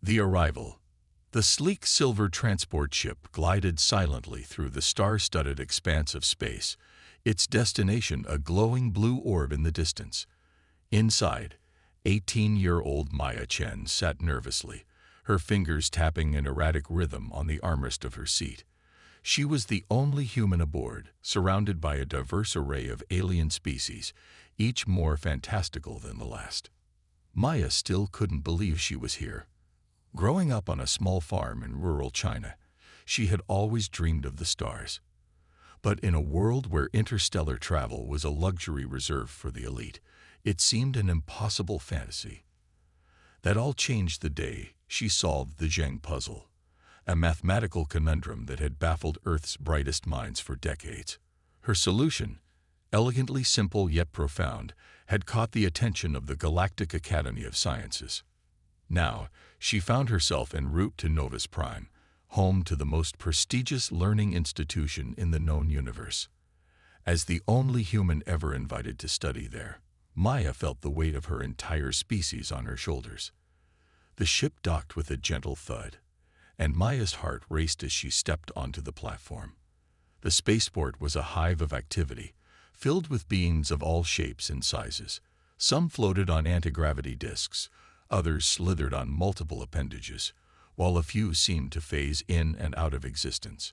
The arrival. The sleek silver transport ship glided silently through the star-studded expanse of space, its destination a glowing blue orb in the distance. Inside, 18-year-old Maya Chen sat nervously, her fingers tapping an erratic rhythm on the armrest of her seat. She was the only human aboard, surrounded by a diverse array of alien species, each more fantastical than the last. Maya still couldn't believe she was here. Growing up on a small farm in rural China, she had always dreamed of the stars. But in a world where interstellar travel was a luxury reserved for the elite, it seemed an impossible fantasy. That all changed the day she solved the Zheng puzzle, a mathematical conundrum that had baffled Earth's brightest minds for decades. Her solution, elegantly simple yet profound, had caught the attention of the Galactic Academy of Sciences. Now, she found herself en route to Novus Prime, home to the most prestigious learning institution in the known universe. As the only human ever invited to study there, Maya felt the weight of her entire species on her shoulders. The ship docked with a gentle thud, and Maya's heart raced as she stepped onto the platform. The spaceport was a hive of activity, filled with beings of all shapes and sizes. Some floated on anti-gravity disks, others slithered on multiple appendages, while a few seemed to phase in and out of existence.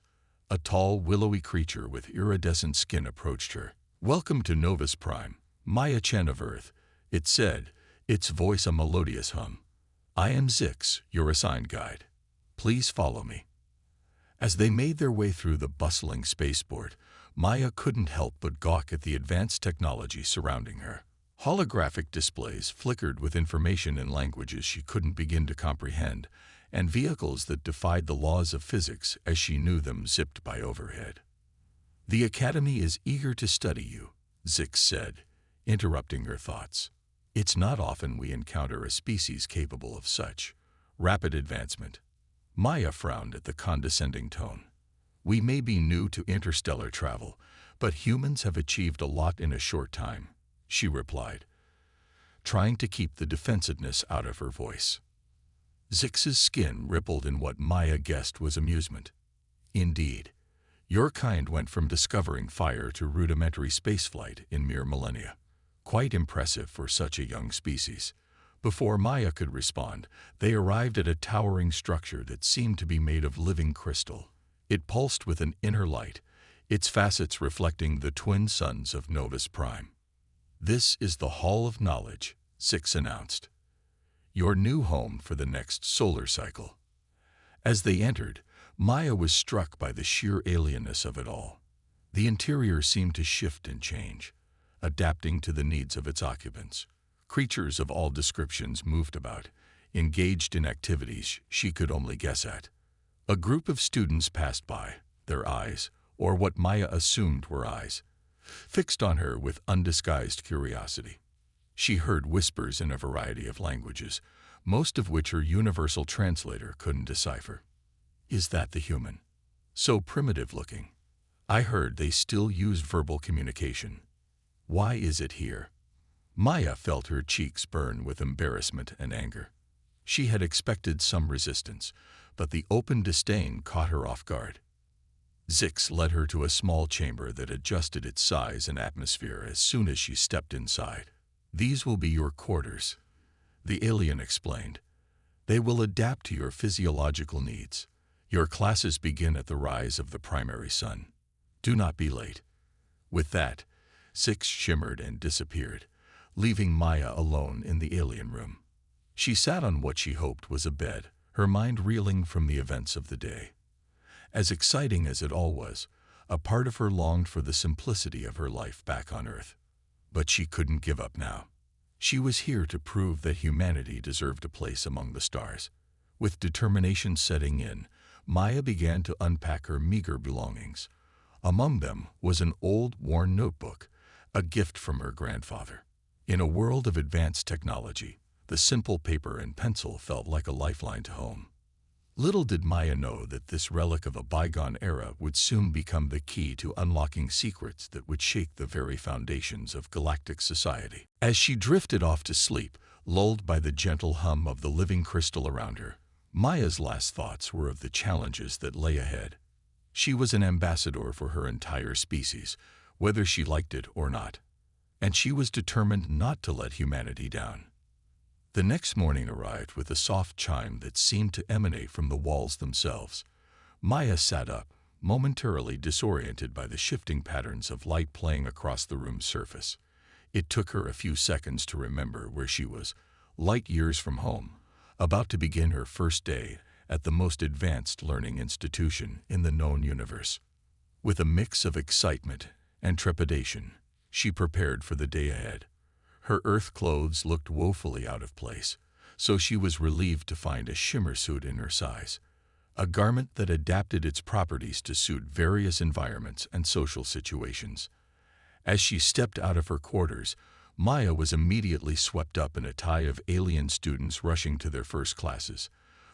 A tall, willowy creature with iridescent skin approached her. "Welcome to Novus Prime, Maya Chen of Earth," it said, its voice a melodious hum. "I am Zix, your assigned guide. Please follow me." As they made their way through the bustling spaceport, Maya couldn't help but gawk at the advanced technology surrounding her. Holographic displays flickered with information in languages she couldn't begin to comprehend, and vehicles that defied the laws of physics as she knew them zipped by overhead. "The Academy is eager to study you," Zix said, interrupting her thoughts. "It's not often we encounter a species capable of such rapid advancement." Maya frowned at the condescending tone. "We may be new to interstellar travel, but humans have achieved a lot in a short time," she replied, trying to keep the defensiveness out of her voice. Zix's skin rippled in what Maya guessed was amusement. "Indeed, your kind went from discovering fire to rudimentary spaceflight in mere millennia. Quite impressive for such a young species." Before Maya could respond, they arrived at a towering structure that seemed to be made of living crystal. It pulsed with an inner light, its facets reflecting the twin suns of Novus Prime. "This is the Hall of Knowledge," Zix announced. "Your new home for the next solar cycle." As they entered, Maya was struck by the sheer alienness of it all. The interior seemed to shift and change, adapting to the needs of its occupants. Creatures of all descriptions moved about, engaged in activities she could only guess at. A group of students passed by, their eyes, or what Maya assumed were eyes, fixed on her with undisguised curiosity. She heard whispers in a variety of languages, most of which her universal translator couldn't decipher. "Is that the human? So primitive looking. I heard they still use verbal communication. Why is it here?" Maya felt her cheeks burn with embarrassment and anger. She had expected some resistance, but the open disdain caught her off guard. Zix led her to a small chamber that adjusted its size and atmosphere as soon as she stepped inside. "These will be your quarters," the alien explained. "They will adapt to your physiological needs. Your classes begin at the rise of the primary sun. Do not be late." With that, Zix shimmered and disappeared, leaving Maya alone in the alien room. She sat on what she hoped was a bed, her mind reeling from the events of the day. As exciting as it all was, a part of her longed for the simplicity of her life back on Earth. But she couldn't give up now. She was here to prove that humanity deserved a place among the stars. With determination setting in, Maya began to unpack her meager belongings. Among them was an old, worn notebook, a gift from her grandfather. In a world of advanced technology, the simple paper and pencil felt like a lifeline to home. Little did Maya know that this relic of a bygone era would soon become the key to unlocking secrets that would shake the very foundations of galactic society. As she drifted off to sleep, lulled by the gentle hum of the living crystal around her, Maya's last thoughts were of the challenges that lay ahead. She was an ambassador for her entire species, whether she liked it or not, and she was determined not to let humanity down. The next morning arrived with a soft chime that seemed to emanate from the walls themselves. Maya sat up, momentarily disoriented by the shifting patterns of light playing across the room's surface. It took her a few seconds to remember where she was, light years from home, about to begin her first day at the most advanced learning institution in the known universe. With a mix of excitement and trepidation, she prepared for the day ahead. Her Earth clothes looked woefully out of place, so she was relieved to find a shimmer suit in her size, a garment that adapted its properties to suit various environments and social situations. As she stepped out of her quarters, Maya was immediately swept up in a tide of alien students rushing to their first classes.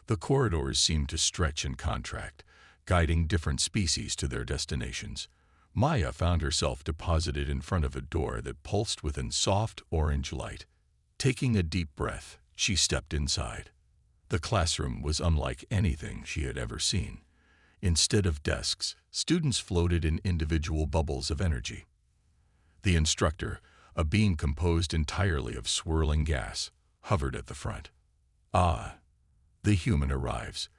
The corridors seemed to stretch and contract, guiding different species to their destinations. Maya found herself deposited in front of a door that pulsed within soft orange light. Taking a deep breath, she stepped inside. The classroom was unlike anything she had ever seen. Instead of desks, students floated in individual bubbles of energy. The instructor, a being composed entirely of swirling gas, hovered at the front. "Ah, the human arrives."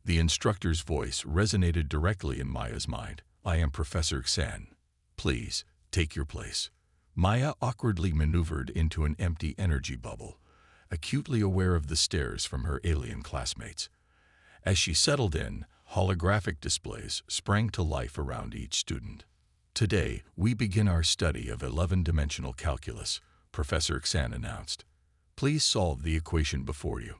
The instructor's voice resonated directly in Maya's mind. "I am Professor Xan. Please, take your place." Maya awkwardly maneuvered into an empty energy bubble, acutely aware of the stares from her alien classmates. As she settled in, holographic displays sprang to life around each student. "Today, we begin our study of 11-dimensional calculus," Professor Xan announced. "Please solve the equation before you."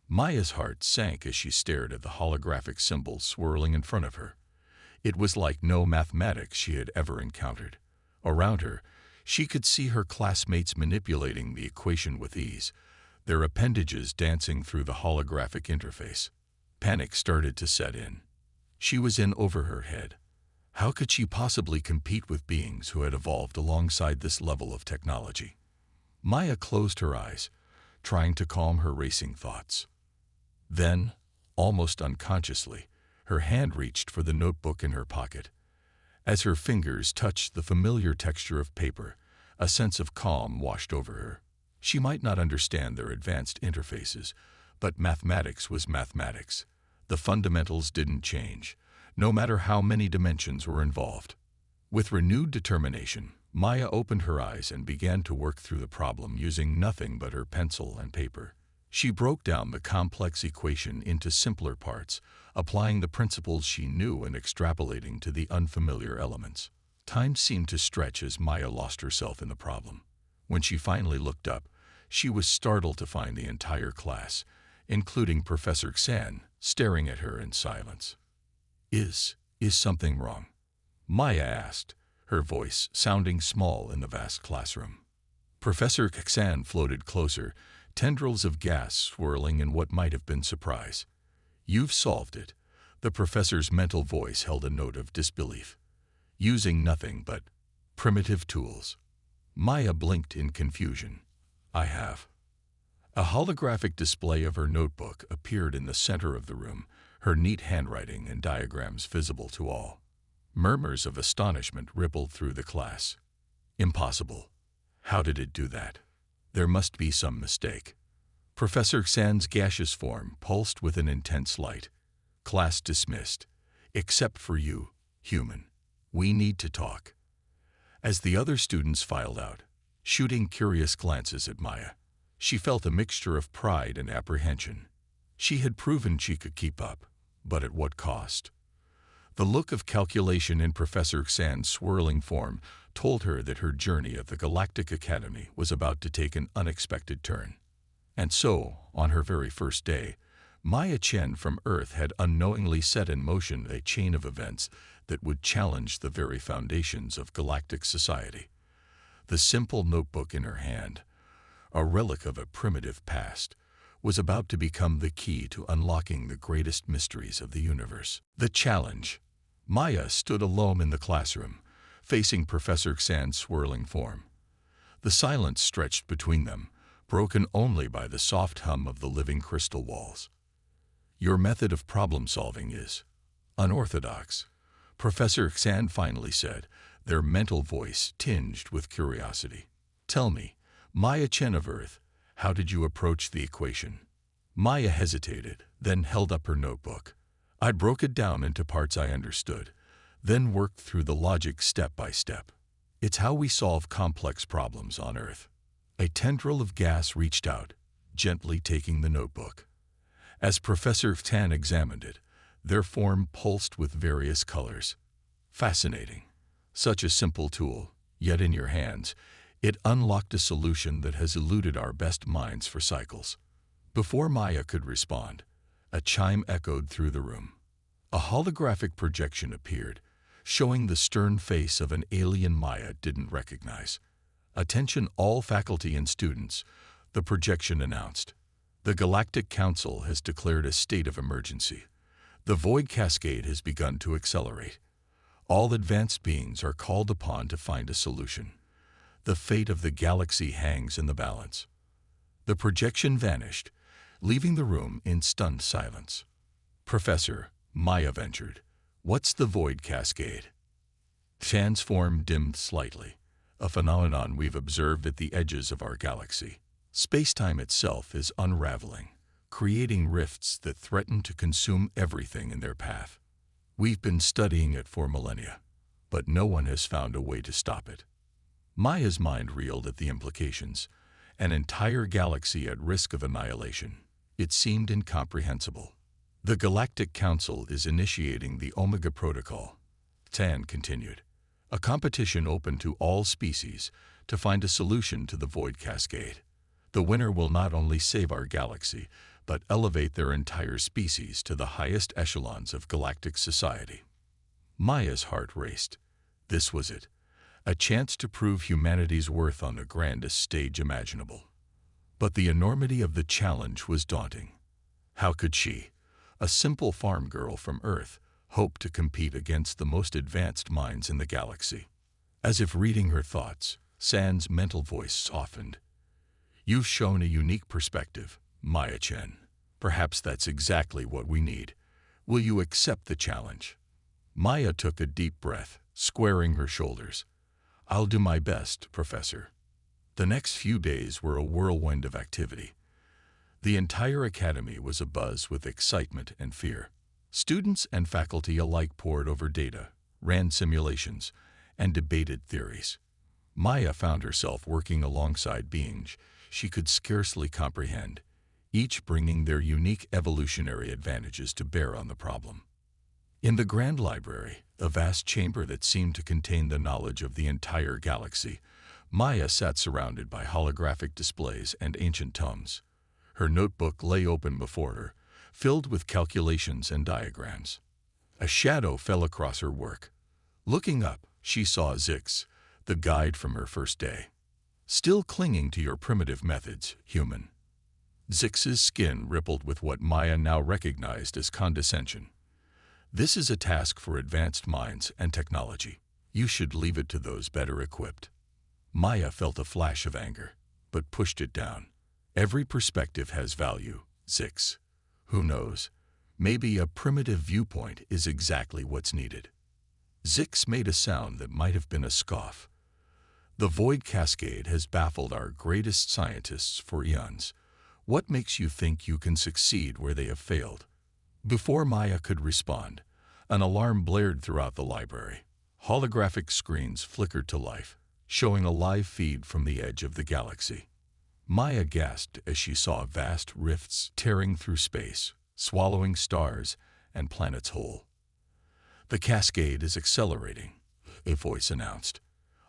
Maya's heart sank as she stared at the holographic symbols swirling in front of her. It was like no mathematics she had ever encountered. Around her, she could see her classmates manipulating the equation with ease, their appendages dancing through the holographic interface. Panic started to set in. She was in over her head. How could she possibly compete with beings who had evolved alongside this level of technology? Maya closed her eyes, trying to calm her racing thoughts. Then, almost unconsciously, her hand reached for the notebook in her pocket. As her fingers touched the familiar texture of paper, a sense of calm washed over her. She might not understand their advanced interfaces, but mathematics was mathematics. The fundamentals didn't change, no matter how many dimensions were involved. With renewed determination, Maya opened her eyes and began to work through the problem using nothing but her pencil and paper. She broke down the complex equation into simpler parts, applying the principles she knew and extrapolating to the unfamiliar elements. Time seemed to stretch as Maya lost herself in the problem. When she finally looked up, she was startled to find the entire class, including Professor Xan, staring at her in silence. Is something wrong?" Maya asked, her voice sounding small in the vast classroom. Professor Xan floated closer, tendrils of gas swirling in what might have been surprise. "You've solved it." The professor's mental voice held a note of disbelief. "Using nothing but primitive tools." Maya blinked in confusion. "I have." A holographic display of her notebook appeared in the center of the room, her neat handwriting and diagrams visible to all. Murmurs of astonishment rippled through the class. "Impossible. How did it do that? There must be some mistake." Professor Xan's gaseous form pulsed with an intense light. "Class dismissed. Except for you, human. We need to talk." As the other students filed out, shooting curious glances at Maya, she felt a mixture of pride and apprehension. She had proven she could keep up, but at what cost? The look of calculation in Professor Xan's swirling form told her that her journey at the Galactic Academy was about to take an unexpected turn. And so, on her very first day, Maya Chen from Earth had unknowingly set in motion a chain of events that would challenge the very foundations of galactic society. The simple notebook in her hand, a relic of a primitive past, was about to become the key to unlocking the greatest mysteries of the universe. The challenge. Maya stood alone in the classroom, facing Professor Xan's swirling form. The silence stretched between them, broken only by the soft hum of the living crystal walls. Your method of problem-solving is unorthodox, Professor Xan finally said, their mental voice tinged with curiosity. Tell me, Maya Chen of Earth, how did you approach the equation? Maya hesitated, then held up her notebook. I broke it down into parts I understood, then worked through the logic step by step. It's how we solve complex problems on Earth. A tendril of gas reached out, gently taking the notebook. As Professor Tan examined it, their form pulsed with various colors. Fascinating. Such a simple tool, yet in your hands, it unlocked a solution that has eluded our best minds for cycles. Before Maya could respond, a chime echoed through the room. A holographic projection appeared, showing the stern face of an alien Maya didn't recognize. Attention all faculty and students, the projection announced. The Galactic Council has declared a state of emergency. The void cascade has begun to accelerate. All advanced beings are called upon to find a solution. The fate of the galaxy hangs in the balance. The projection vanished, leaving the room in stunned silence. Professor, Maya ventured, what's the void cascade? Shan's form dimmed slightly, a phenomenon we've observed at the edges of our galaxy. Space-time itself is unraveling, creating rifts that threaten to consume everything in their path. We've been studying it for millennia, but no one has found a way to stop it. Maya's mind reeled at the implications, an entire galaxy at risk of annihilation. It seemed incomprehensible. The Galactic Council is initiating the Omega Protocol, Tan continued, a competition open to all species to find a solution to the void cascade. The winner will not only save our galaxy, but elevate their entire species to the highest echelons of galactic society. Maya's heart raced. This was it, a chance to prove humanity's worth on the grandest stage imaginable. But the enormity of the challenge was daunting. How could she, a simple farm girl from Earth, hope to compete against the most advanced minds in the galaxy? As if reading her thoughts, San's mental voice softened. You've shown a unique perspective, Maya Chen. Perhaps that's exactly what we need. Will you accept the challenge? Maya took a deep breath, squaring her shoulders. I'll do my best, Professor. The next few days were a whirlwind of activity. The entire academy was abuzz with excitement and fear. Students and faculty alike pored over data, ran simulations, and debated theories. Maya found herself working alongside beings she could scarcely comprehend, each bringing their unique evolutionary advantages to bear on the problem. In the Grand Library, a vast chamber that seemed to contain the knowledge of the entire galaxy, Maya sat surrounded by holographic displays and ancient tomes. Her notebook lay open before her, filled with calculations and diagrams. A shadow fell across her work. Looking up, she saw Zix, the guide from her first day. Still clinging to your primitive methods, human. Zix's skin rippled with what Maya now recognized as condescension. This is a task for advanced minds and technology. You should leave it to those better equipped. Maya felt a flash of anger, but pushed it down. Every perspective has value, Zix. Who knows? Maybe a primitive viewpoint is exactly what's needed. Zix made a sound that might have been a scoff. The void cascade has baffled our greatest scientists for eons. What makes you think you can succeed where they have failed? Before Maya could respond, an alarm blared throughout the library. Holographic screens flickered to life, showing a live feed from the edge of the galaxy. Maya gasped as she saw vast rifts tearing through space, swallowing stars and planets whole. The cascade is accelerating, a voice announced.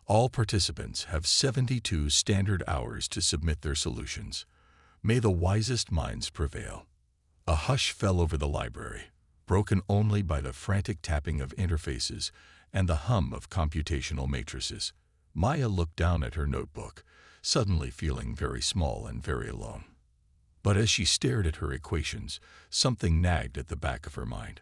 All participants have 72 standard hours to submit their solutions. May the wisest minds prevail. A hush fell over the library, broken only by the frantic tapping of interfaces and the hum of computational matrices. Maya looked down at her notebook, suddenly feeling very small and very alone. But as she stared at her equations, something nagged at the back of her mind.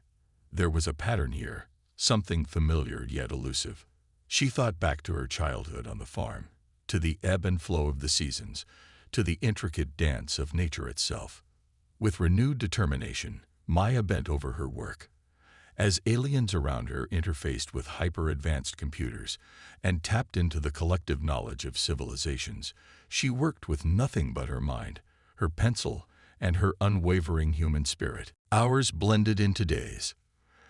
There was a pattern here, something familiar yet elusive. She thought back to her childhood on the farm, to the ebb and flow of the seasons, to the intricate dance of nature itself. With renewed determination, Maya bent over her work. As aliens around her interfaced with hyper-advanced computers and tapped into the collective knowledge of civilizations, she worked with nothing but her mind, her pencil, and her unwavering human spirit. Hours blended into days.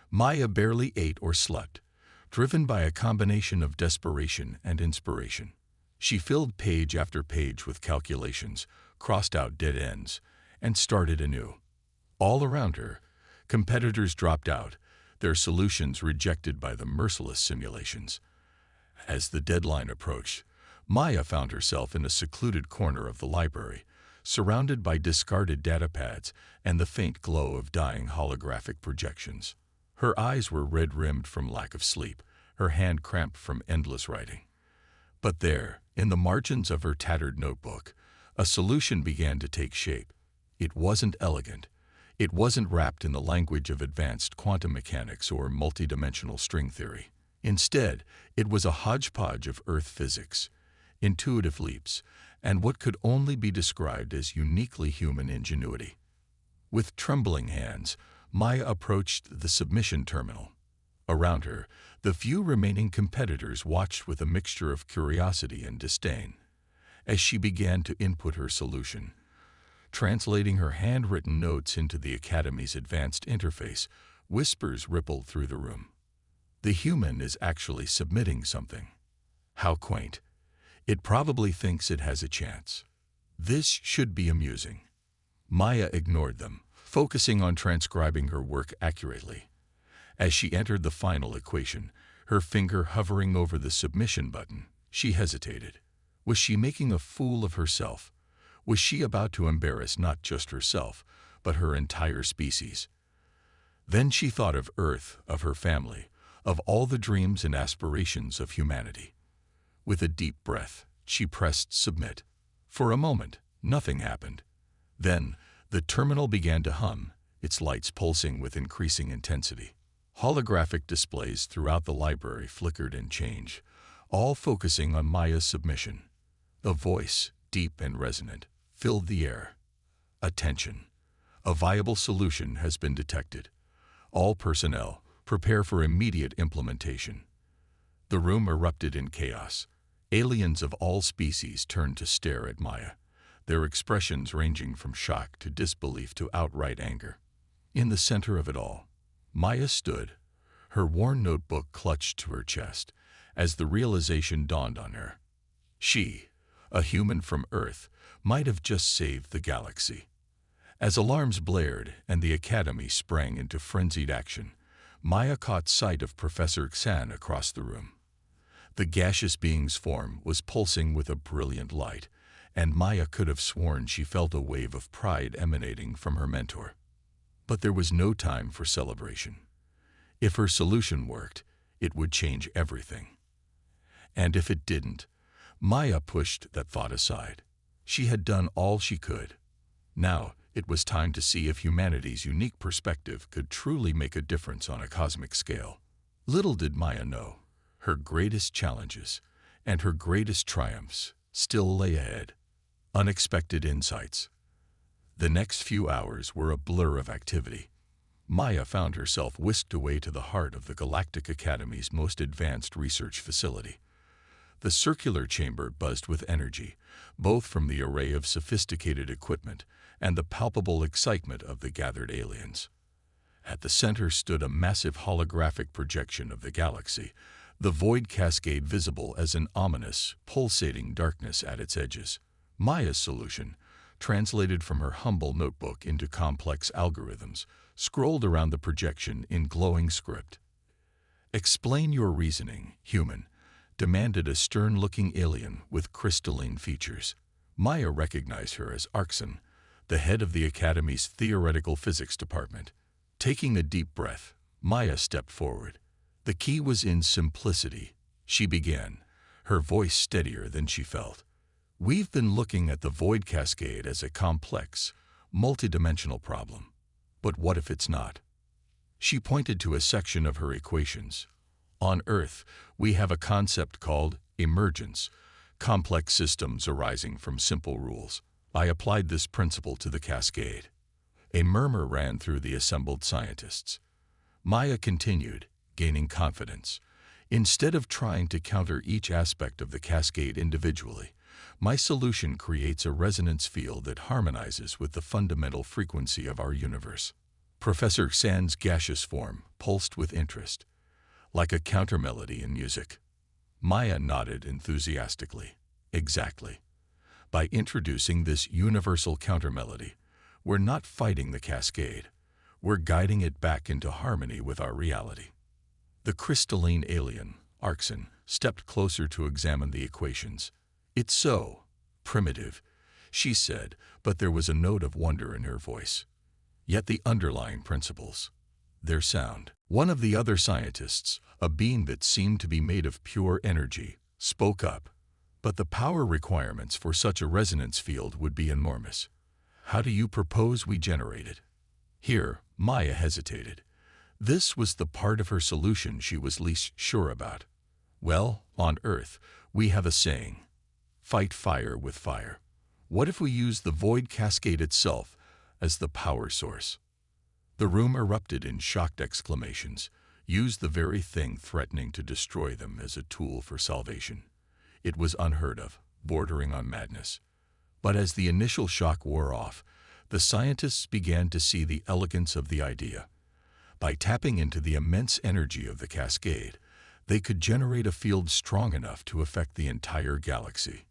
Maya barely ate or slept, driven by a combination of desperation and inspiration. She filled page after page with calculations, crossed out dead ends, and started anew. All around her, competitors dropped out, their solutions rejected by the merciless simulations. As the deadline approached, Maya found herself in a secluded corner of the library, surrounded by discarded data pads and the faint glow of dying holographic projections. Her eyes were red-rimmed from lack of sleep, her hand cramped from endless writing. But there, in the margins of her tattered notebook, a solution began to take shape. It wasn't elegant. It wasn't wrapped in the language of advanced quantum mechanics or multidimensional string theory. Instead, it was a hodgepodge of Earth physics, intuitive leaps, and what could only be described as uniquely human ingenuity. With trembling hands, Maya approached the submission terminal. Around her, the few remaining competitors watched with a mixture of curiosity and disdain. As she began to input her solution, translating her handwritten notes into the Academy's advanced interface, whispers rippled through the room. The human is actually submitting something. How quaint. It probably thinks it has a chance. This should be amusing. Maya ignored them, focusing on transcribing her work accurately. As she entered the final equation, her finger hovering over the submission button, she hesitated. Was she making a fool of herself? Was she about to embarrass not just herself, but her entire species? Then she thought of Earth, of her family, of all the dreams and aspirations of humanity. With a deep breath, she pressed submit. For a moment, nothing happened. Then, the terminal began to hum, its lights pulsing with increasing intensity. Holographic displays throughout the library flickered and changed, all focusing on Maya's submission. A voice, deep and resonant, filled the air. Attention. A viable solution has been detected. All personnel, prepare for immediate implementation. The room erupted in chaos. Aliens of all species turned to stare at Maya, their expressions ranging from shock to disbelief to outright anger. In the center of it all, Maya stood, her worn notebook clutched to her chest, as the realization dawned on her. She, a human from Earth, might have just saved the galaxy. As alarms blared and the Academy sprang into frenzied action, Maya caught sight of Professor Xan across the room. The gaseous being's form was pulsing with a brilliant light, and Maya could have sworn she felt a wave of pride emanating from her mentor. But there was no time for celebration. If her solution worked, it would change everything. And if it didn't, Maya pushed that thought aside. She had done all she could. Now, it was time to see if humanity's unique perspective could truly make a difference on a cosmic scale. Little did Maya know, her greatest challenges and her greatest triumphs still lay ahead. Unexpected insights. The next few hours were a blur of activity. Maya found herself whisked away to the heart of the Galactic Academy's most advanced research facility. The circular chamber buzzed with energy, both from the array of sophisticated equipment and the palpable excitement of the gathered aliens. At the center stood a massive holographic projection of the galaxy, the void cascade visible as an ominous, pulsating darkness at its edges. Maya's solution, translated from her humble notebook into complex algorithms, scrolled around the projection in glowing script. "Explain your reasoning, human," demanded a stern-looking alien with crystalline features. Maya recognized her as Arxon, the head of the Academy's theoretical physics department. Taking a deep breath, Maya stepped forward. The key was in simplicity. She began, her voice steadier than she felt. "We've been looking at the void cascade as a complex, multidimensional problem. But what if it's not?" She pointed to a section of her equations. "On Earth, we have a concept called emergence, complex systems arising from simple rules. I applied this principle to the cascade. A murmur ran through the assembled scientists. Maya continued, gaining confidence. Instead of trying to counter each aspect of the cascade individually, my solution creates a resonance field that harmonizes with the fundamental frequency of our universe. Professor Sand's gaseous form pulsed with interest, like a countermelody in music. Maya nodded enthusiastically. Exactly. By introducing this universal countermelody, we're not fighting the cascade. We're guiding it back into harmony with our reality. The crystalline alien, Orcs, stepped closer to examine the equations. It's so primitive, she said, but there was a note of wonder in her voice. Yet the underlying principles, they're sound. One of the other scientists, a being that seemed to be made of pure energy, spoke up. But the power requirements for such a resonance field would be enormous. How do you propose we generate it? Here, Maya hesitated. This was the part of her solution she was least sure about. Well, on Earth, we have a saying, fight fire with fire. What if we use the void cascade itself as the power source? The room erupted in shocked exclamations. Use the very thing threatening to destroy them as a tool for salvation. It was unheard of, bordering on madness. But as the initial shock wore off, the scientists began to see the elegance of the idea. By tapping into the immense energy of the cascade, they could generate a field strong enough to affect the entire galaxy.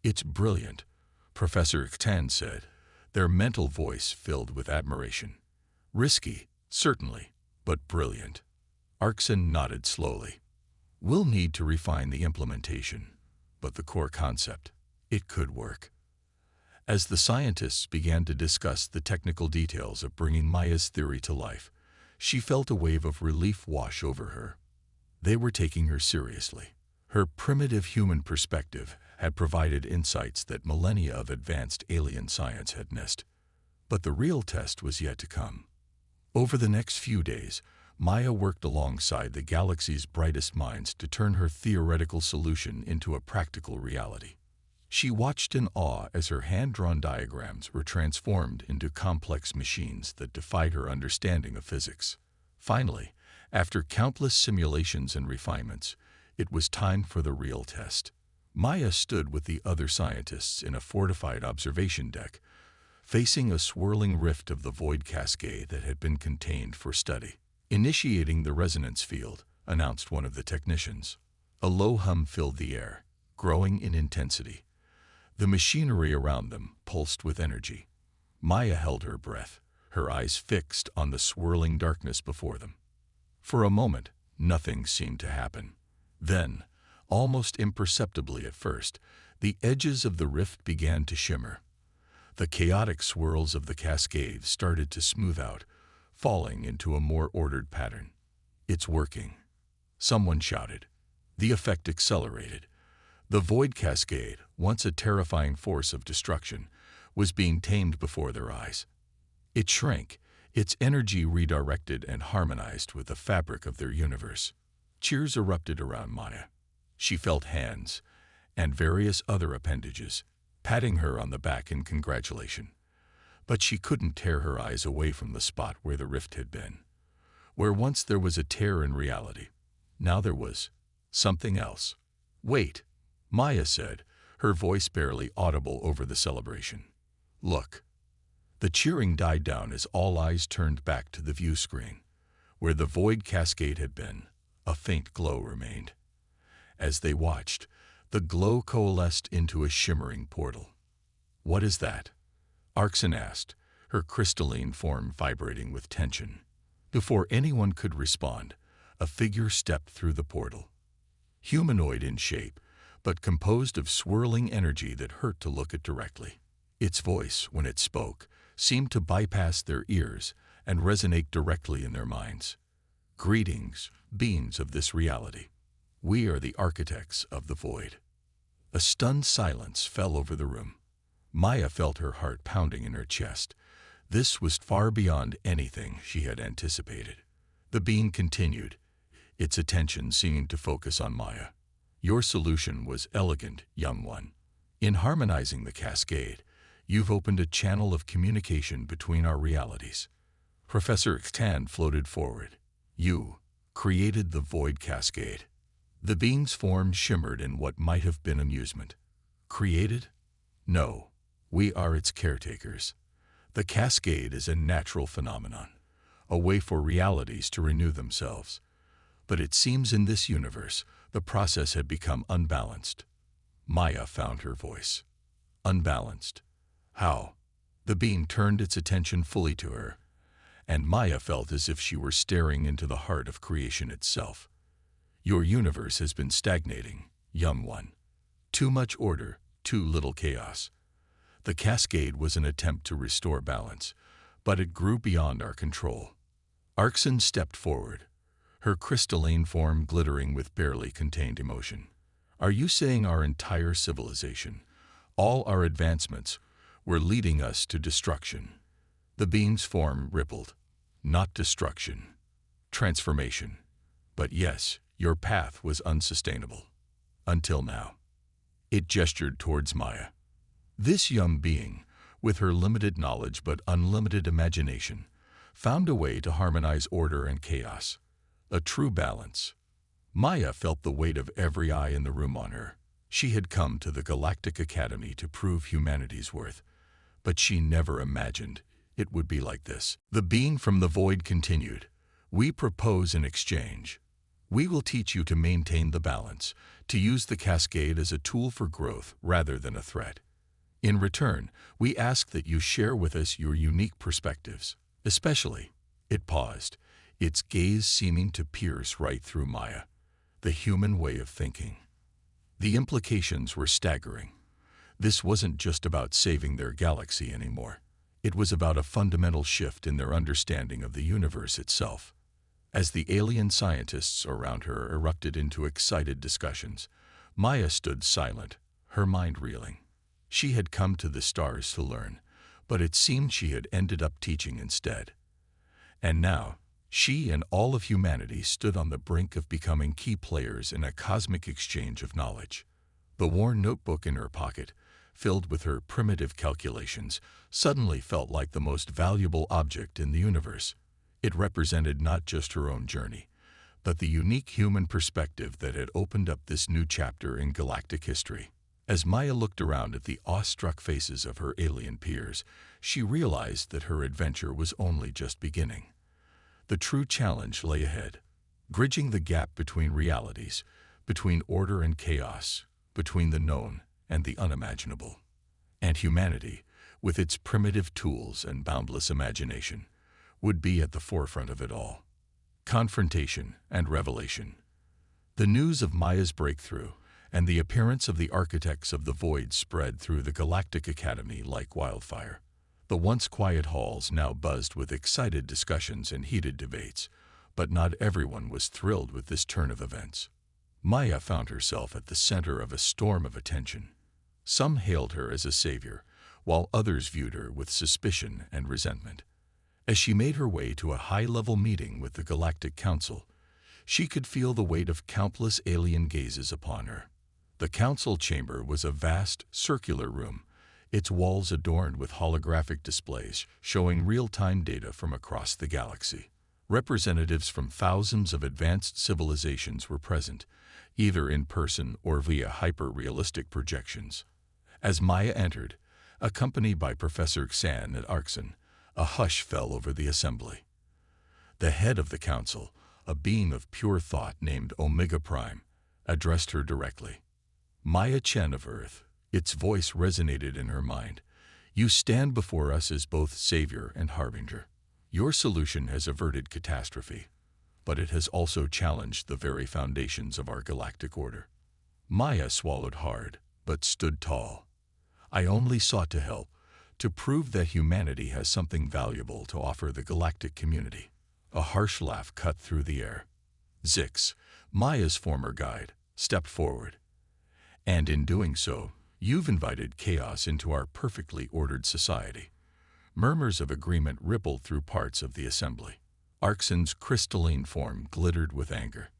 It's brilliant, Professor Tan said, their mental voice filled with admiration. Risky, certainly, but brilliant. Arkson nodded slowly. We'll need to refine the implementation, but the core concept, it could work. As the scientists began to discuss the technical details of bringing Maya's theory to life, she felt a wave of relief wash over her. They were taking her seriously. Her primitive human perspective had provided insights that millennia of advanced alien science had missed. But the real test was yet to come. Over the next few days, Maya worked alongside the galaxy's brightest minds to turn her theoretical solution into a practical reality. She watched in awe as her hand-drawn diagrams were transformed into complex machines that defied her understanding of physics. Finally, after countless simulations and refinements, it was time for the real test. Maya stood with the other scientists in a fortified observation deck, facing a swirling rift of the void cascade that had been contained for study. Initiating the resonance field, announced one of the technicians. A low hum filled the air, growing in intensity. The machinery around them pulsed with energy. Maya held her breath, her eyes fixed on the swirling darkness before them. For a moment, nothing seemed to happen. Then, almost imperceptibly at first, the edges of the rift began to shimmer. The chaotic swirls of the cascade started to smooth out, falling into a more ordered pattern. It's working, someone shouted. The effect accelerated. The void cascade, once a terrifying force of destruction, was being tamed before their eyes. It shrank, its energy redirected and harmonized with the fabric of their universe. Cheers erupted around Maya. She felt hands, and various other appendages, patting her on the back in congratulation. But she couldn't tear her eyes away from the spot where the rift had been. Where once there was a tear in reality, now there was something else. Wait, Maya said, her voice barely audible over the celebration. Look. The cheering died down as all eyes turned back to the view screen. Where the void cascade had been, a faint glow remained. As they watched, the glow coalesced into a shimmering portal. What is that? Arkson asked, her crystalline form vibrating with tension. Before anyone could respond, a figure stepped through the portal. Humanoid in shape, but composed of swirling energy that hurt to look at directly. Its voice, when it spoke, seemed to bypass their ears and resonate directly in their minds. Greetings, beings of this reality. We are the architects of the void. A stunned silence fell over the room. Maya felt her heart pounding in her chest. This was far beyond anything she had anticipated. The being continued, its attention seeming to focus on Maya. Your solution was elegant, young one. In harmonizing the cascade, You've opened a channel of communication between our realities. Professor Xtan floated forward. You created the void cascade. The being's form shimmered in what might have been amusement. Created? No, we are its caretakers. The cascade is a natural phenomenon, a way for realities to renew themselves. But it seems in this universe, the process had become unbalanced. Maya found her voice. Unbalanced. How? The being turned its attention fully to her, and Maya felt as if she were staring into the heart of creation itself. Your universe has been stagnating, young one. Too much order, too little chaos. The cascade was an attempt to restore balance, but it grew beyond our control. Arxon stepped forward, her crystalline form glittering with barely contained emotion. Are you saying our entire civilization, all our advancements, were leading us to destruction? The being's form rippled. Not destruction. Transformation. But yes, your path was unsustainable. Until now. It gestured towards Maya. This young being, with her limited knowledge but unlimited imagination, found a way to harmonize order and chaos. A true balance. Maya felt the weight of every eye in the room on her. She had come to the Galactic Academy to prove humanity's worth, but she never imagined it would be like this. The being from the void continued. We propose an exchange. We will teach you to maintain the balance, to use the cascade as a tool for growth rather than a threat. In return, we ask that you share with us your unique perspectives, especially, it paused, its gaze seeming to pierce right through Maya, the human way of thinking. The implications were staggering. This wasn't just about saving their galaxy anymore. It was about a fundamental shift in their understanding of the universe itself. As the alien scientists around her erupted into excited discussions, Maya stood silent, her mind reeling. She had come to the stars to learn, but it seemed she had ended up teaching instead. And now, she and all of humanity stood on the brink of becoming key players in a cosmic exchange of knowledge. The worn notebook in her pocket, filled with her primitive calculations, suddenly felt like the most valuable object in the universe. It represented not just her own journey, but the unique human perspective that had opened up this new chapter in galactic history. As Maya looked around at the awestruck faces of her alien peers, she realized that her adventure was only just beginning. The true challenge lay ahead, bridging the gap between realities, between order and chaos, between the known and the unimaginable. And humanity, with its primitive tools and boundless imagination, would be at the forefront of it all. Confrontation and revelation. The news of Maya's breakthrough and the appearance of the architects of the void spread through the Galactic Academy like wildfire. The once quiet halls now buzzed with excited discussions and heated debates, but not everyone was thrilled with this turn of events. Maya found herself at the center of a storm of attention. Some hailed her as a savior, while others viewed her with suspicion and resentment. As she made her way to a high-level meeting with the Galactic Council, she could feel the weight of countless alien gazes upon her. The council chamber was a vast, circular room, its walls adorned with holographic displays showing real-time data from across the galaxy. Representatives from thousands of advanced civilizations were present, either in person or via hyper-realistic projections. As Maya entered, accompanied by Professor Xan and Arxon, a hush fell over the assembly. The head of the council, a being of pure thought named Omega Prime, addressed her directly. Maya Chen of Earth, its voice resonated in her mind. You stand before us as both savior and harbinger. Your solution has averted catastrophe, but it has also challenged the very foundations of our galactic order. Maya swallowed hard, but stood tall. I only sought to help, to prove that humanity has something valuable to offer the galactic community. A harsh laugh cut through the air. Zix, Maya's former guide, stepped forward. And in doing so, you've invited chaos into our perfectly ordered society. Murmurs of agreement rippled through parts of the assembly. Arxon's crystalline form glittered with anger.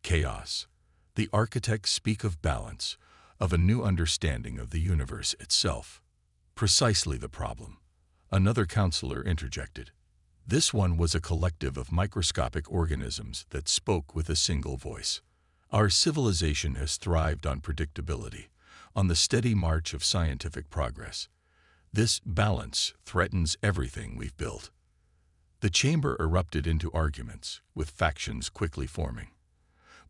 Chaos. The architects speak of balance, of a new understanding of the universe itself. precisely the problem. Another counselor interjected. This one was a collective of microscopic organisms that spoke with a single voice. Our civilization has thrived on predictability, on the steady march of scientific progress. This balance threatens everything we've built. The chamber erupted into arguments, with factions quickly forming.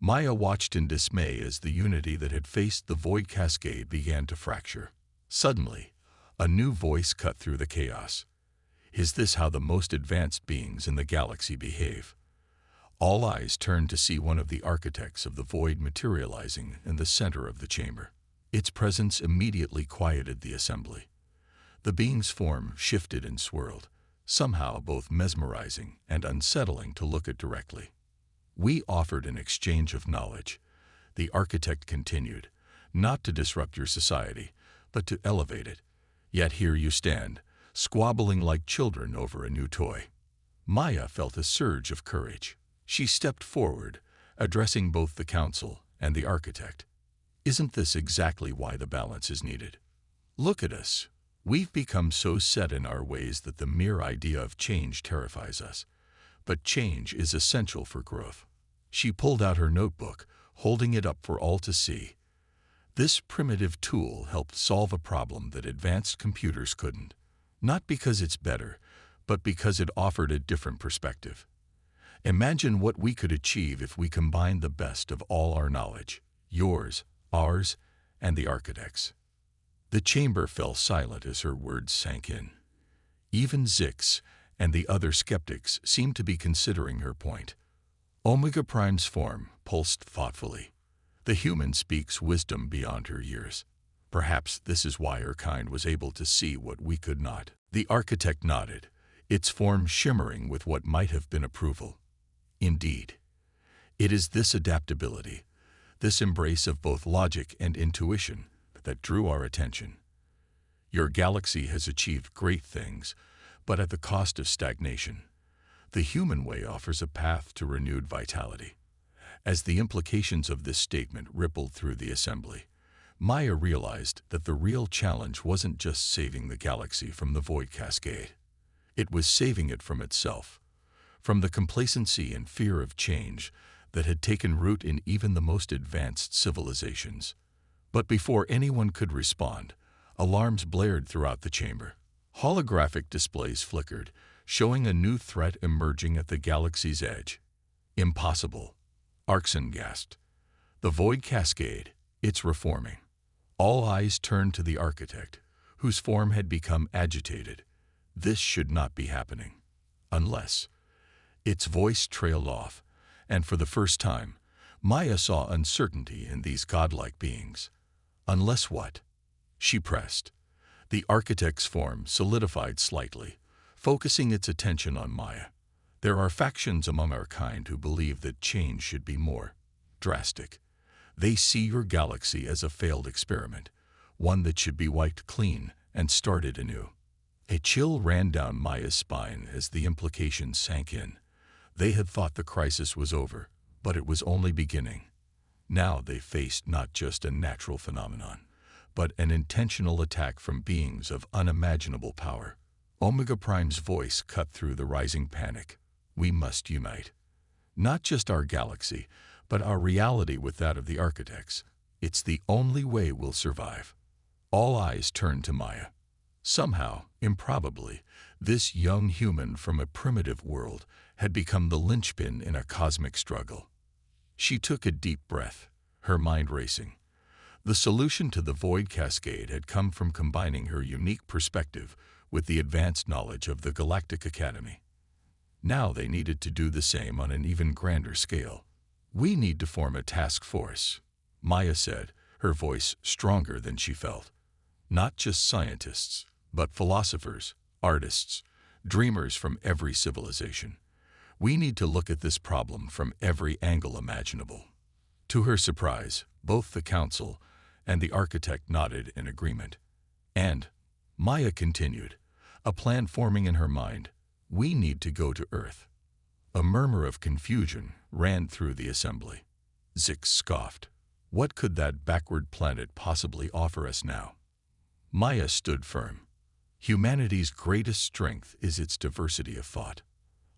Maya watched in dismay as the unity that had faced the void cascade began to fracture. Suddenly, a new voice cut through the chaos. Is this how the most advanced beings in the galaxy behave? All eyes turned to see one of the architects of the void materializing in the center of the chamber. Its presence immediately quieted the assembly. The being's form shifted and swirled, somehow both mesmerizing and unsettling to look at directly. We offered an exchange of knowledge, the architect continued, not to disrupt your society, but to elevate it. Yet here you stand, squabbling like children over a new toy. Maya felt a surge of courage. She stepped forward, addressing both the council and the architect. Isn't this exactly why the balance is needed? Look at us. We've become so set in our ways that the mere idea of change terrifies us. But change is essential for growth. She pulled out her notebook, holding it up for all to see. This primitive tool helped solve a problem that advanced computers couldn't. Not because it's better, but because it offered a different perspective. Imagine what we could achieve if we combined the best of all our knowledge, yours, ours, and the architect's. The chamber fell silent as her words sank in. Even Zix and the other skeptics seemed to be considering her point. Omega Prime's form pulsed thoughtfully. The human speaks wisdom beyond her years. Perhaps this is why her kind was able to see what we could not. The architect nodded, its form shimmering with what might have been approval. Indeed, it is this adaptability, this embrace of both logic and intuition, that drew our attention. Your galaxy has achieved great things, but at the cost of stagnation. The human way offers a path to renewed vitality. As the implications of this statement rippled through the assembly, Maya realized that the real challenge wasn't just saving the galaxy from the void cascade. It was saving it from itself, from the complacency and fear of change that had taken root in even the most advanced civilizations. But before anyone could respond, alarms blared throughout the chamber. Holographic displays flickered, showing a new threat emerging at the galaxy's edge. Impossible, Arkson gasped. The void cascade, it's reforming. All eyes turned to the architect, whose form had become agitated. This should not be happening. Unless. Its voice trailed off, and for the first time, Maya saw uncertainty in these godlike beings. Unless what? She pressed. The architect's form solidified slightly, focusing its attention on Maya. There are factions among our kind who believe that change should be more drastic. They see your galaxy as a failed experiment, one that should be wiped clean and started anew. A chill ran down Maya's spine as the implications sank in. They had thought the crisis was over, but it was only beginning. Now they faced not just a natural phenomenon, but an intentional attack from beings of unimaginable power. Omega Prime's voice cut through the rising panic. We must unite. Not just our galaxy, but our reality with that of the architects. It's the only way we'll survive. All eyes turned to Maya. Somehow, improbably, this young human from a primitive world had become the linchpin in a cosmic struggle. She took a deep breath, her mind racing. The solution to the void cascade had come from combining her unique perspective with the advanced knowledge of the Galactic Academy. Now they needed to do the same on an even grander scale. We need to form a task force, Maya said, her voice stronger than she felt. Not just scientists, but philosophers, artists, dreamers from every civilization. We need to look at this problem from every angle imaginable. To her surprise, both the council and the architect nodded in agreement. And, Maya continued, a plan forming in her mind, we need to go to Earth. A murmur of confusion ran through the assembly. Zix scoffed. What could that backward planet possibly offer us now? Maya stood firm. Humanity's greatest strength is its diversity of thought.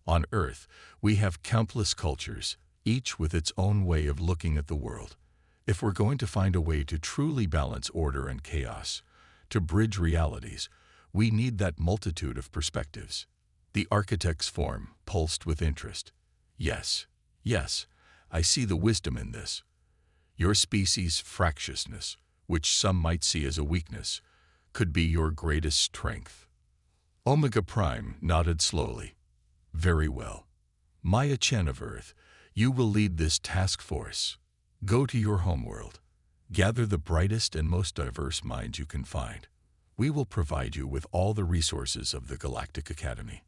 On Earth, we have countless cultures, each with its own way of looking at the world. If we're going to find a way to truly balance order and chaos, to bridge realities, we need that multitude of perspectives. The architect's form pulsed with interest. Yes, yes, I see the wisdom in this. Your species' fractiousness, which some might see as a weakness, could be your greatest strength. Omega Prime nodded slowly. Very well. Maya Chen of Earth, you will lead this task force. Go to your homeworld. Gather the brightest and most diverse minds you can find. We will provide you with all the resources of the Galactic Academy.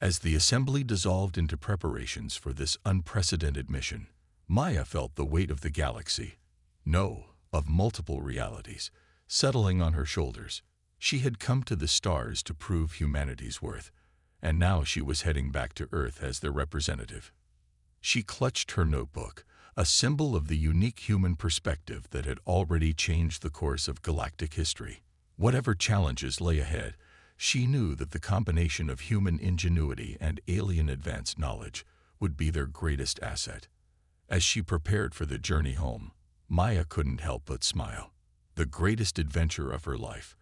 As the assembly dissolved into preparations for this unprecedented mission, Maya felt the weight of the galaxy, no, of multiple realities, settling on her shoulders. She had come to the stars to prove humanity's worth, and now she was heading back to Earth as their representative. She clutched her notebook, a symbol of the unique human perspective that had already changed the course of galactic history. Whatever challenges lay ahead, she knew that the combination of human ingenuity and alien advanced knowledge would be their greatest asset. As she prepared for the journey home, Maya couldn't help but smile. The greatest adventure of her life,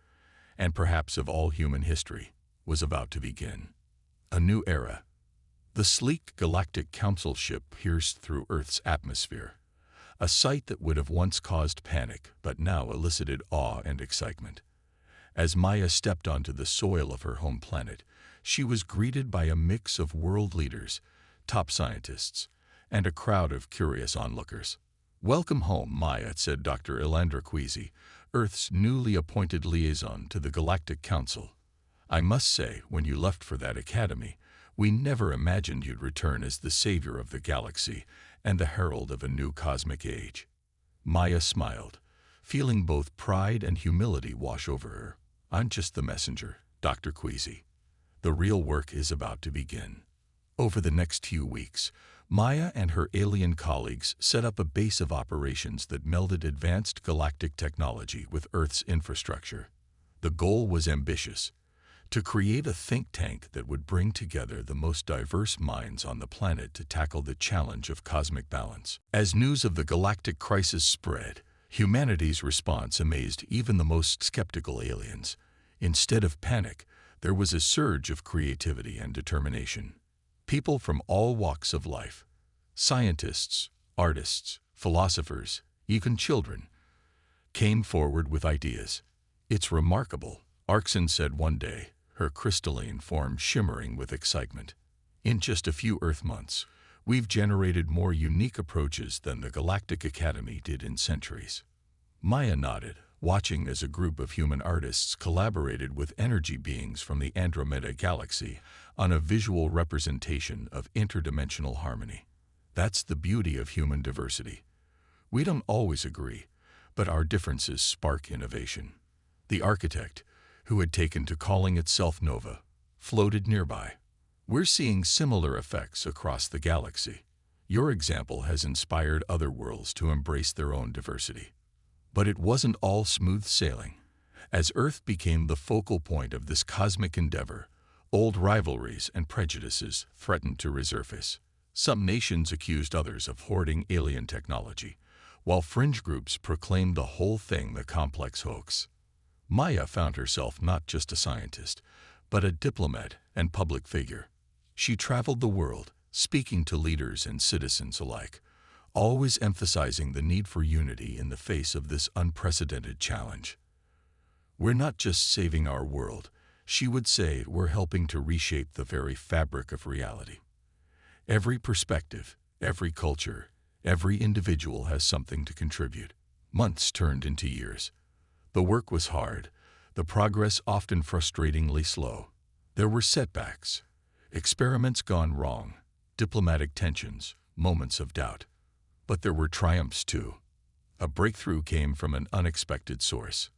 and perhaps of all human history, was about to begin. A new era. The sleek Galactic Council ship pierced through Earth's atmosphere, a sight that would have once caused panic but now elicited awe and excitement. As Maya stepped onto the soil of her home planet, she was greeted by a mix of world leaders, top scientists, and a crowd of curious onlookers. "Welcome home, Maya," said Dr. Ilandra Kwesi, Earth's newly appointed liaison to the Galactic Council. "I must say, when you left for that academy, we never imagined you'd return as the savior of the galaxy and the herald of a new cosmic age." Maya smiled, feeling both pride and humility wash over her. "I'm just the messenger, Dr. Kwesi. The real work is about to begin." Over the next few weeks, Maya and her alien colleagues set up a base of operations that melded advanced galactic technology with Earth's infrastructure. The goal was ambitious: to create a think tank that would bring together the most diverse minds on the planet to tackle the challenge of cosmic balance. As news of the galactic crisis spread, humanity's response amazed even the most skeptical aliens. Instead of panic, there was a surge of creativity and determination. People from all walks of life, scientists, artists, philosophers, even children, came forward with ideas. "It's remarkable," Arkson said one day, her crystalline form shimmering with excitement. "In just a few Earth months, we've generated more unique approaches than the Galactic Academy did in centuries." Maya nodded, watching as a group of human artists collaborated with energy beings from the Andromeda Galaxy on a visual representation of interdimensional harmony. That's the beauty of human diversity. We don't always agree, but our differences spark innovation. The architect, who had taken to calling itself Nova, floated nearby. "We're seeing similar effects across the galaxy. Your example has inspired other worlds to embrace their own diversity." But it wasn't all smooth sailing. As Earth became the focal point of this cosmic endeavor, old rivalries and prejudices threatened to resurface. Some nations accused others of hoarding alien technology, while fringe groups proclaimed the whole thing the complex hoax. Maya found herself not just a scientist, but a diplomat and public figure. She traveled the world, speaking to leaders and citizens alike, always emphasizing the need for unity in the face of this unprecedented challenge. "We're not just saving our world," she would say, "we're helping to reshape the very fabric of reality." Every perspective, every culture, every individual has something to contribute. Months turned into years. The work was hard, the progress often frustratingly slow. There were setbacks, experiments gone wrong, diplomatic tensions, moments of doubt. But there were triumphs too. A breakthrough came from an unexpected source.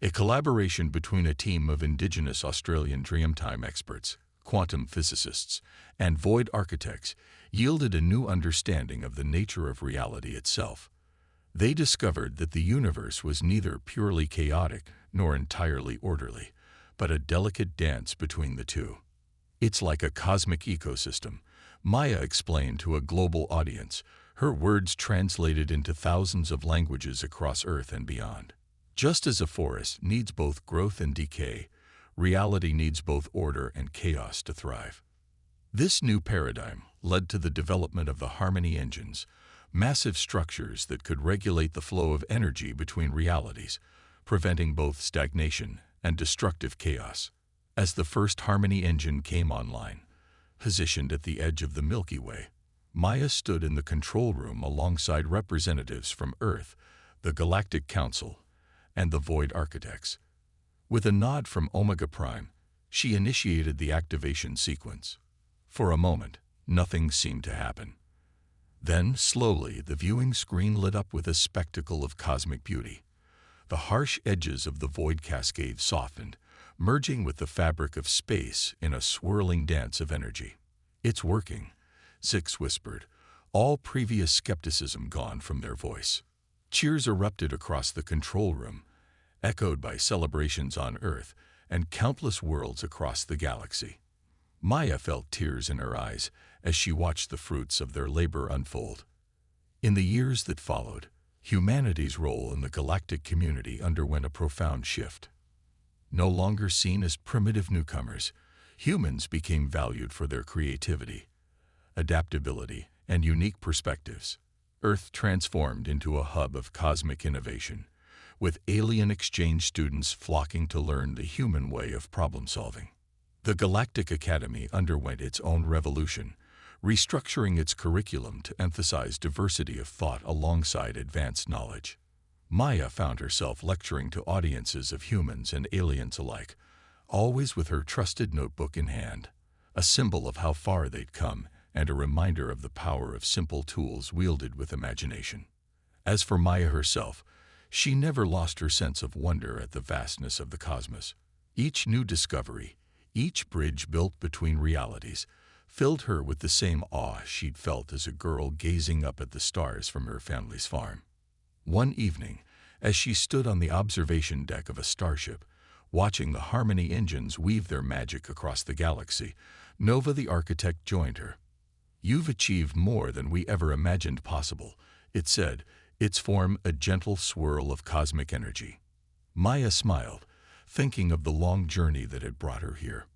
A collaboration between a team of indigenous Australian Dreamtime experts, quantum physicists, and void architects yielded a new understanding of the nature of reality itself. They discovered that the universe was neither purely chaotic nor entirely orderly, but a delicate dance between the two. It's like a cosmic ecosystem, Maya explained to a global audience, her words translated into thousands of languages across Earth and beyond. Just as a forest needs both growth and decay, reality needs both order and chaos to thrive. This new paradigm led to the development of the harmony engines, massive structures that could regulate the flow of energy between realities, preventing both stagnation and destructive chaos. As the first harmony engine came online, positioned at the edge of the Milky Way, Maya stood in the control room alongside representatives from Earth, the Galactic Council, and the Void Architects. With a nod from Omega Prime, she initiated the activation sequence. For a moment, nothing seemed to happen. Then, slowly, the viewing screen lit up with a spectacle of cosmic beauty. The harsh edges of the void cascade softened, merging with the fabric of space in a swirling dance of energy. "It's working," Zix whispered, all previous skepticism gone from their voice. Cheers erupted across the control room, echoed by celebrations on Earth and countless worlds across the galaxy. Maya felt tears in her eyes as she watched the fruits of their labor unfold. In the years that followed, humanity's role in the galactic community underwent a profound shift. No longer seen as primitive newcomers, humans became valued for their creativity, adaptability, and unique perspectives. Earth transformed into a hub of cosmic innovation, with alien exchange students flocking to learn the human way of problem-solving. The Galactic Academy underwent its own revolution, restructuring its curriculum to emphasize diversity of thought alongside advanced knowledge. Maya found herself lecturing to audiences of humans and aliens alike, always with her trusted notebook in hand, a symbol of how far they'd come and a reminder of the power of simple tools wielded with imagination. As for Maya herself, she never lost her sense of wonder at the vastness of the cosmos. Each new discovery, each bridge built between realities, filled her with the same awe she'd felt as a girl gazing up at the stars from her family's farm. One evening, as she stood on the observation deck of a starship, watching the harmony engines weave their magic across the galaxy, Nova the architect joined her. "You've achieved more than we ever imagined possible," it said, its form a gentle swirl of cosmic energy. Maya smiled, thinking of the long journey that had brought her here.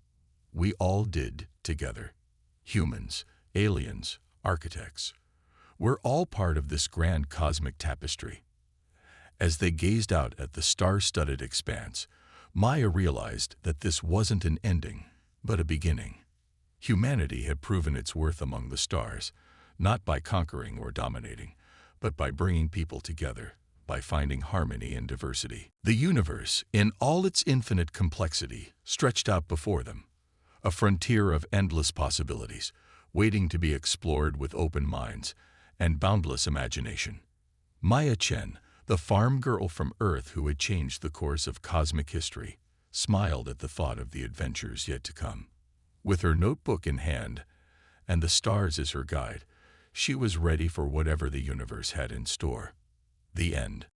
We all did, together. Humans, aliens, architects. We're all part of this grand cosmic tapestry. As they gazed out at the star-studded expanse, Maya realized that this wasn't an ending, but a beginning. Humanity had proven its worth among the stars, not by conquering or dominating, but by bringing people together, by finding harmony in diversity. The universe, in all its infinite complexity, stretched out before them, a frontier of endless possibilities, waiting to be explored with open minds and boundless imagination. Maya Chen, the farm girl from Earth who had changed the course of cosmic history, smiled at the thought of the adventures yet to come. With her notebook in hand and the stars as her guide, she was ready for whatever the universe had in store. The end.